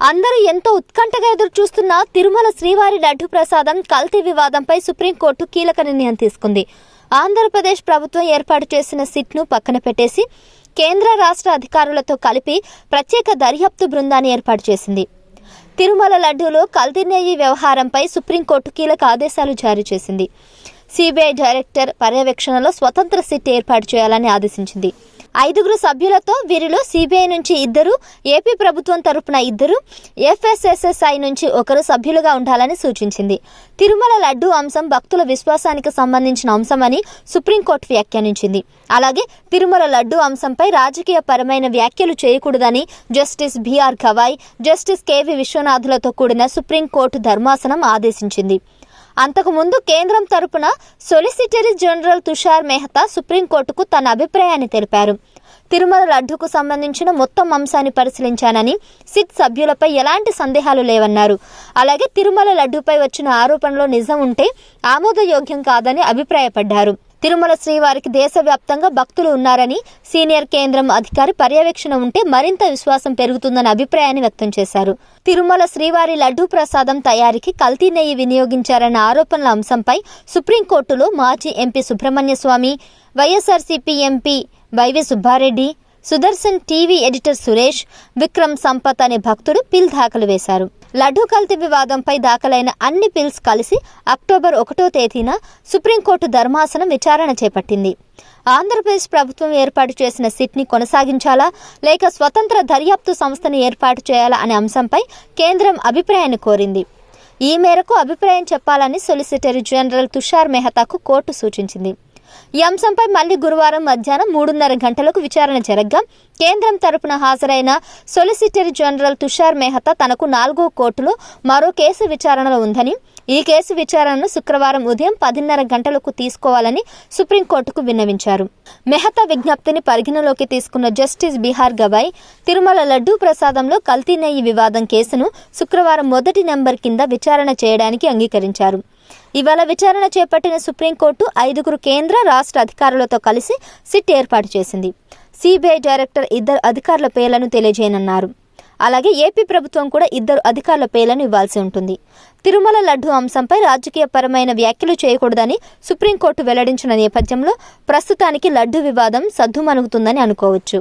అందరూ ఎంతో ఉత్కంఠగా ఎదురు చూస్తున్న తిరుమల శ్రీవారి లడ్డు ప్రసాదం కల్తీ వివాదంపై సుప్రీంకోర్టు కీలక నిర్ణయం తీసుకుంది. ఆంధ్రప్రదేశ్ ప్రభుత్వం ఏర్పాటు చేసిన సిట్ను పక్కన పెట్టేసి కేంద్ర రాష్ట్ర అధికారులతో కలిపి ప్రత్యేక దర్యాప్తు బృందాన్ని ఏర్పాటు చేసింది. తిరుమల లడ్డూలో కల్తీ నెయ్యి వ్యవహారంపై సుప్రీంకోర్టు కీలక ఆదేశాలు జారీ చేసింది. సిబిఐ డైరెక్టర్ పర్యవేక్షణలో స్వతంత్ర సిట్ ఏర్పాటు చేయాలని ఆదేశించింది. 5 సభ్యులతో వీరిలో సిబిఐ నుంచి 2, ఏపీ ప్రభుత్వం తరపున 2, ఎఫ్ఎస్ఎస్ఎస్ఐ నుంచి 1 సభ్యులుగా ఉండాలని సూచించింది. తిరుమల లడ్డూ అంశం భక్తుల విశ్వాసానికి సంబంధించిన అంశమని సుప్రీంకోర్టు వ్యాఖ్యానించింది. అలాగే తిరుమల లడ్డూ అంశంపై రాజకీయ పరమైన వ్యాఖ్యలు చేయకూడదని justice BR Gavai, justice KV విశ్వనాథులతో కూడిన సుప్రీంకోర్టు ధర్మాసనం ఆదేశించింది. అంతకుముందు కేంద్రం తరపున సొలిసిటర్ జనరల్ తుషార్ మెహతా సుప్రీంకోర్టుకు తన అభిప్రాయాన్ని తెలిపారు. తిరుమల లడ్డూకు సంబంధించిన మొత్తం అంశాన్ని పరిశీలించానని, సిట్ సభ్యులపై ఎలాంటి సందేహాలు లేవన్నారు. అలాగే తిరుమల లడ్డూపై వచ్చిన ఆరోపణలో నిజం ఉంటే ఆమోదయోగ్యం కాదని అభిప్రాయపడ్డారు. తిరుమల శ్రీవారికి దేశవ్యాప్తంగా భక్తులు ఉన్నారని, సీనియర్ కేంద్రం అధికారి పర్యవేక్షణ ఉంటే మరింత విశ్వాసం పెరుగుతుందన్న అభిప్రాయాన్ని వ్యక్తం చేశారు. తిరుమల శ్రీవారి లడ్డూ ప్రసాదం తయారీకి కల్తీ నెయ్యి వినియోగించారన్న ఆరోపణల అంశంపై సుప్రీంకోర్టులో మాజీ ఎంపీ సుబ్రహ్మణ్య స్వామి, YSRCP MP YV Subbareddy, Sudarshan TV editor Suresh, Vikram Sampath అనే భక్తుడు పిల్ దాఖలు వేశారు. లడ్డూ కల్తీ వివాదంపై దాఖలైన అన్ని పిల్స్ కలిసి అక్టోబర్ 1వ తేదీన సుప్రీంకోర్టు ధర్మాసనం విచారణ చేపట్టింది. ఆంధ్రప్రదేశ్ ప్రభుత్వం ఏర్పాటు చేసిన సిట్ని కొనసాగించాలా లేక స్వతంత్ర దర్యాప్తు సంస్థను ఏర్పాటు చేయాలా అనే అంశంపై కేంద్రం అభిప్రాయాన్ని కోరింది. ఈ మేరకు అభిప్రాయం చెప్పాలని సొలిసిటర్ జనరల్ తుషార్ మెహతాకు కోర్టు సూచించింది. ఈ అంశంపై మళ్లీ గురువారం మధ్యాహ్నం 3:30 గంటలకు విచారణ జరగ్గా కేంద్రం తరపున హాజరైన సొలిసిటర్ జనరల్ తుషార్ మెహతా తనకు 4వ కోర్టులో మరో కేసు విచారణలో ఉందని, ఈ కేసు విచారణను శుక్రవారం ఉదయం 10:30 గంటలకు తీసుకోవాలని సుప్రీంకోర్టుకు విన్నవించారు. మెహతా విజ్ఞప్తిని పరిగణలోకి తీసుకున్న జస్టిస్ బిఆర్ గవాయ్ తిరుమల లడ్డూ ప్రసాదంలో కల్తీ నెయ్యి వివాదం కేసును శుక్రవారం 1వ నెంబర్ కింద విచారణ చేయడానికి అంగీకరించారు. ఇవాళ విచారణ చేపట్టిన సుప్రీంకోర్టు 5 కేంద్ర రాష్ట్ర అధికారులతో కలిసి సిట్ ఏర్పాటు చేసింది. సిబిఐ డైరెక్టర్ 2 అధికారుల పేర్లను తెలియజేయనున్నారు. అలాగే ఏపీ ప్రభుత్వం కూడా 2 అధికారుల పేర్లను ఇవ్వాల్సి ఉంటుంది. తిరుమల లడ్డూ అంశంపై రాజకీయ పరమైన వ్యాఖ్యలు చేయకూడదని సుప్రీంకోర్టు వెల్లడించిన నేపథ్యంలో ప్రస్తుతానికి లడ్డూ వివాదం సద్దుమణుగుతుందని అనుకోవచ్చు.